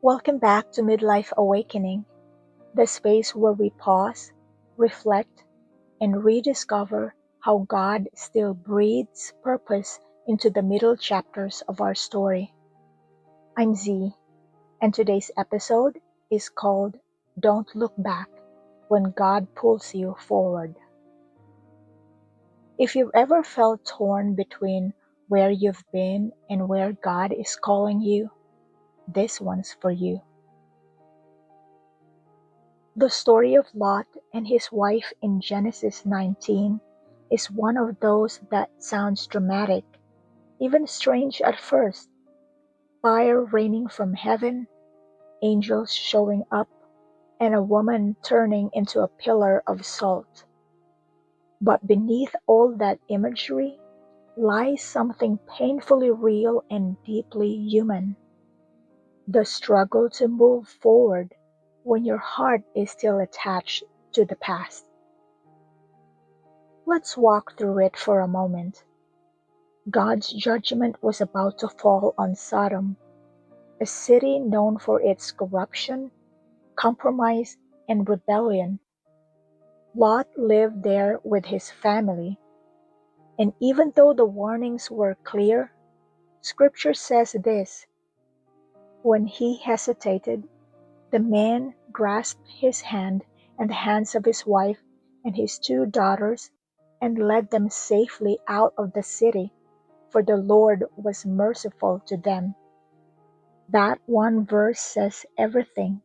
Welcome back to Midlife Awakening, the space where we pause, reflect, and rediscover how God still breathes purpose into the middle chapters of our story. I'm Z, and today's episode is called Don't Look Back When God Pulls You Forward. If you've ever felt torn between where you've been and where God is calling you, this one's for you. The story of Lot and his wife in Genesis 19 is one of those that sounds dramatic, even strange at first. Fire raining from heaven, angels showing up, and a woman turning into a pillar of salt. But beneath all that imagery lies something painfully real and deeply human. The struggle to move forward when your heart is still attached to the past. Let's walk through it for a moment. God's judgment was about to fall on Sodom, a city known for its corruption, compromise, and rebellion. Lot lived there with his family, and even though the warnings were clear, Scripture says this: when he hesitated, the man grasped his hand and the hands of his wife and his two daughters and led them safely out of the city, for the Lord was merciful to them. That one verse says everything.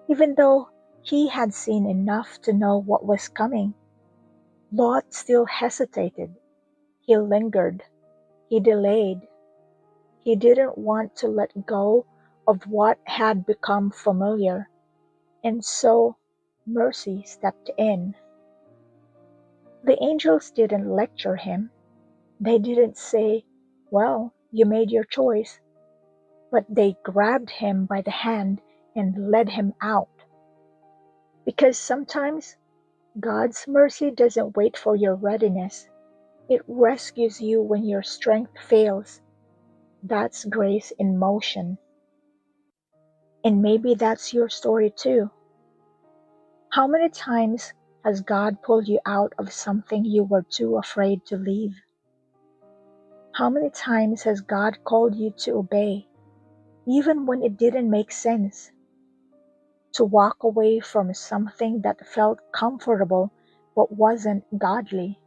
Even though he had seen enough to know what was coming, Lot still hesitated. He lingered. He delayed. He didn't want to let go of what had become familiar, and so mercy stepped in. The angels didn't lecture him. They didn't say, "Well, you made your choice," but they grabbed him by the hand and led him out. Because sometimes God's mercy doesn't wait for your readiness. It rescues you when your strength fails. That's grace in motion. And maybe that's your story too. How many times has God pulled you out of something you were too afraid to leave? How many times has God called you to obey, even when it didn't make sense? To walk away from something that felt comfortable but wasn't godly?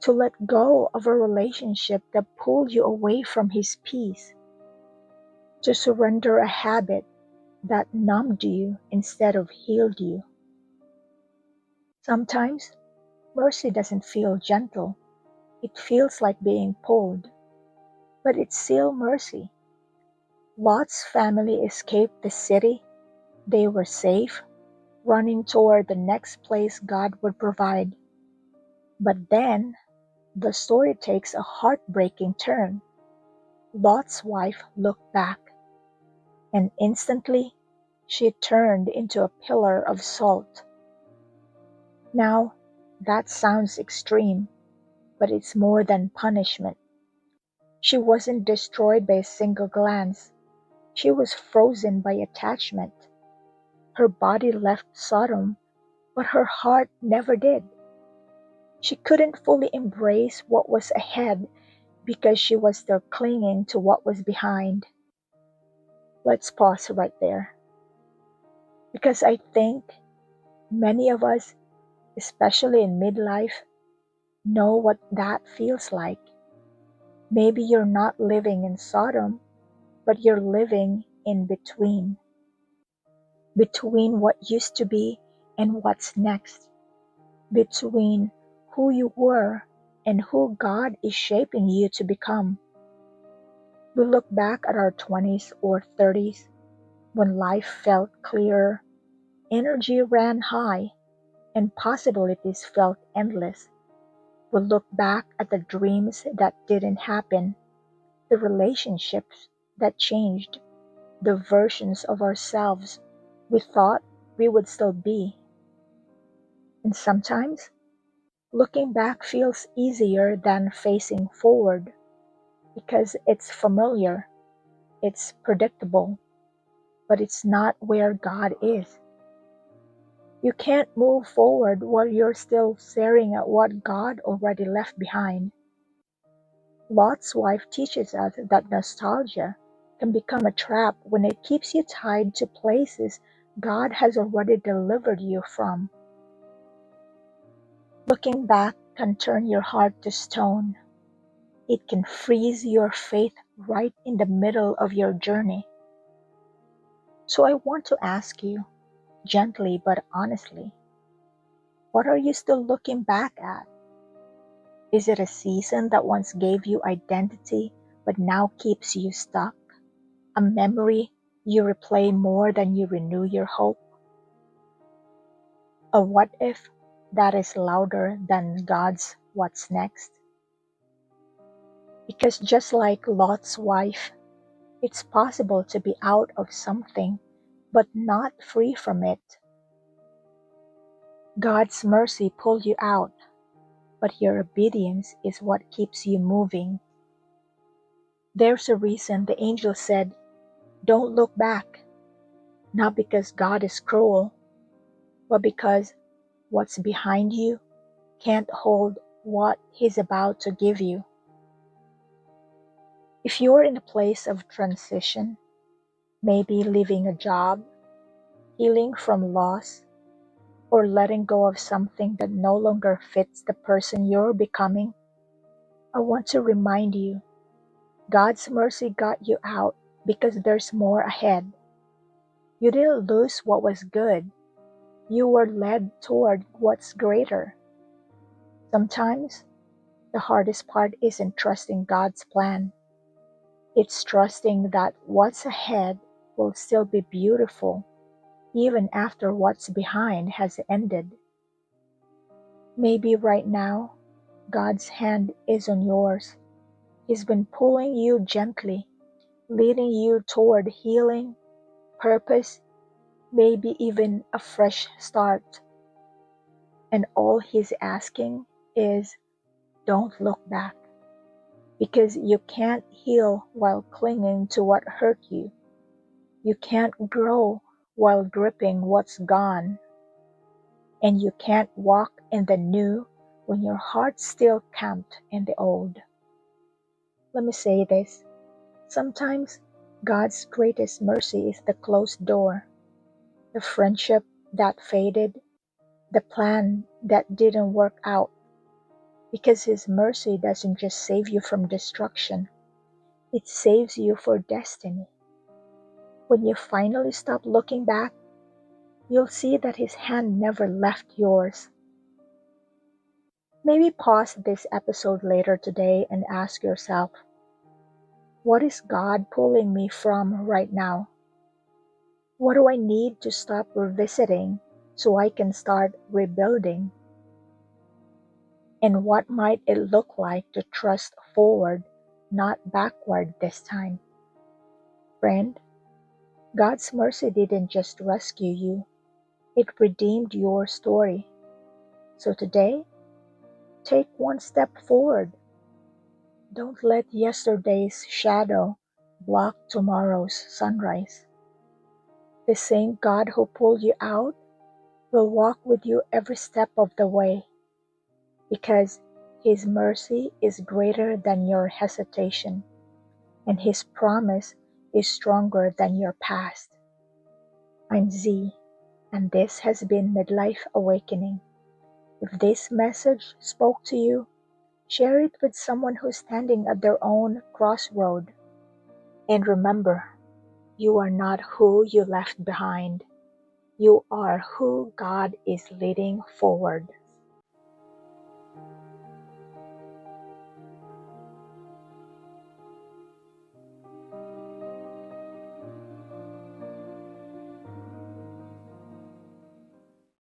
To let go of a relationship that pulled you away from His peace? To surrender a habit that numbed you instead of healed you? Sometimes mercy doesn't feel gentle. It feels like being pulled. But it's still mercy. Lot's family escaped the city. They were safe, running toward the next place God would provide. But then, the story takes a heartbreaking turn. Lot's wife looked back, and instantly, she turned into a pillar of salt. Now, that sounds extreme, but it's more than punishment. She wasn't destroyed by a single glance. She was frozen by attachment. Her body left Sodom, but her heart never did. She couldn't fully embrace what was ahead because she was still clinging to what was behind. Let's pause right there. Because I think many of us, especially in midlife, know what that feels like. Maybe you're not living in Sodom, but you're living in between. Between what used to be and what's next. Between who you were and who God is shaping you to become. We look back at our 20s or 30s when life felt clearer, energy ran high, and possibilities felt endless. We look back at the dreams that didn't happen, the relationships that changed, the versions of ourselves we thought we would still be. And sometimes, looking back feels easier than facing forward because it's familiar, it's predictable, but it's not where God is. You can't move forward while you're still staring at what God already left behind. Lot's wife teaches us that nostalgia can become a trap when it keeps you tied to places God has already delivered you from. Looking back can turn your heart to stone. It can freeze your faith right in the middle of your journey. So I want to ask you, gently but honestly, what are you still looking back at? Is it a season that once gave you identity but now keeps you stuck? A memory you replay more than you renew your hope? A what if that is louder than God's what's next? Because just like Lot's wife, it's possible to be out of something but not free from it. God's mercy pulled you out, but your obedience is what keeps you moving. There's a reason the angel said, "Don't look back," not because God is cruel, but because what's behind you can't hold what He's about to give you. If you're in a place of transition, maybe leaving a job, healing from loss, or letting go of something that no longer fits the person you're becoming, I want to remind you, God's mercy got you out because there's more ahead. You didn't lose what was good. You were led toward what's greater. Sometimes, the hardest part isn't trusting God's plan. It's trusting that what's ahead will still be beautiful, even after what's behind has ended. Maybe right now, God's hand is on yours. He's been pulling you gently, leading you toward healing, purpose, maybe even a fresh start. And all He's asking is, don't look back, because you can't heal while clinging to what hurt you. You can't grow while gripping what's gone. And you can't walk in the new when your heart's still camped in the old. Let me say this. Sometimes God's greatest mercy is the closed door, the friendship that faded, the plan that didn't work out. Because His mercy doesn't just save you from destruction, it saves you for destiny. When you finally stop looking back, you'll see that His hand never left yours. Maybe pause this episode later today and ask yourself, what is God pulling me from right now? What do I need to stop revisiting so I can start rebuilding? And what might it look like to trust forward, not backward this time? Friend, God's mercy didn't just rescue you, it redeemed your story. So today, take one step forward. Don't let yesterday's shadow block tomorrow's sunrise. The same God who pulled you out will walk with you every step of the way, because His mercy is greater than your hesitation, and His promise is stronger than your past. I'm Z, and this has been Midlife Awakening. If this message spoke to you, share it with someone who's standing at their own crossroad. And remember, you are not who you left behind. You are who God is leading forward.